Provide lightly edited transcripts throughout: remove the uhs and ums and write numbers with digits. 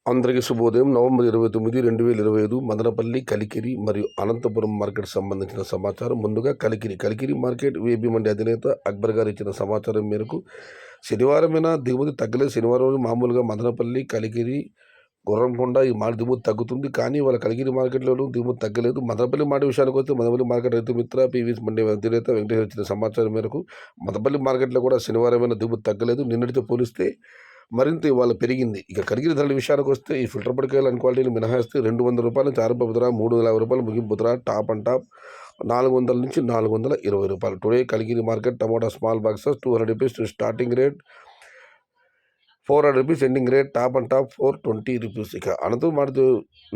అందరికీ శుభోదయం. నవంబర్ 29, 2025 మదనపల్లి, కలికిరి మరియు అనంతపురం మార్కెట్ సంబంధించిన సమాచారం. ముందుగా కలికిరి మార్కెట్ వేబీ మండి అధినేత అక్బర్ గారు ఇచ్చిన సమాచారం మేరకు శనివారమైనా దిగుమతి తగ్గలేదు. శనివారం రోజు మామూలుగా మదనపల్లి, కలికిరి, గుర్రంకొండ ఈ మాట దిగుమతి తగ్గుతుంది. కానీ వాళ్ళ కలికిరి మార్కెట్లోనూ దిగుమతి తగ్గలేదు. మదనపల్లి మాట విషయానికి వస్తే మదనపల్లి మార్కెట్ రైతు మిత్ర పీవీఎస్ మండి అధినేత వెంకటేశ్వర ఇచ్చిన సమాచారం మేరకు మదనపల్లి మార్కెట్లో కూడా శనివారమైన దిగుమతి తగ్గలేదు. నిన్నటితో పోలిస్తే మరింత ఇవాళ పెరిగింది. ఇక కలిగిన ధరల విషయానికి వస్తే ఈ ఫిల్టర్ పడికాయలు అన్ క్వాలిటీలు మినహాయిస్తే 200 రూపాయల నుంచి ఆరంభపు ధర, 350 రూపాయలు ముగింపు ధర, టాప్ అండ్ టాప్ 400 నుంచి 420 రూపాయలు. Today Kaligiri market tomato small boxes 200 rupees starting rate, 400 rupees ending rate, top and top 420 rupees. ఇక అనంతపురం మార్కెట్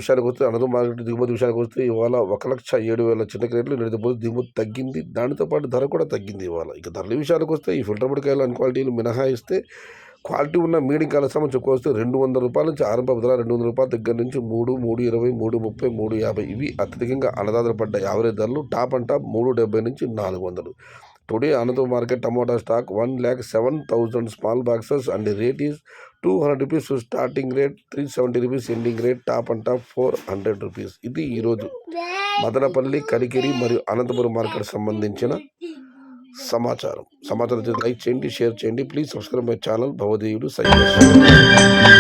విషయానికి వస్తే అనంతపురం మార్కెట్ దిగుమతి విషయానికి వస్తే ఇవాళ 1,07,000 చిన్న రేట్లు నిన్నటి పోతే దిగుమతి తగ్గింది. దానితో పాటు ధర కూడా తగ్గింది ఇవాళ. ఇక ధరల విషయానికి వస్తే ఈ ఫిల్టర్ పడికాయలు అన్ క్వాలిటీలు మినహాయిస్తే క్వాలిటీ ఉన్న మీడియం కాలసం చెప్పుకొస్తే 200 రూపాయల నుంచి ఆరంభ ధర, 200 రూపాయల దగ్గర నుంచి 3, 320, 330, 350 ఇవి అత్యధికంగా అన్నదాతలు పడ్డ యావరేజ్ ధరలు. టాప్ అండ్ టాప్ 370 నుంచి 400. Today Anantapuram market tomato stock 1,07,000 small boxes and rate is 200 rupees starting rate, 370 rupees ending rate, top and top 400 rupees. ఇది ఈరోజు మదనపల్లి, కలికిరి మరియు అనంతపురం మార్కెట్ సంబంధించిన సమాచారం. లైక్ చేయండి, షేర్ చేయండి. Please subscribe my channel. భవదేవుడు సైనిక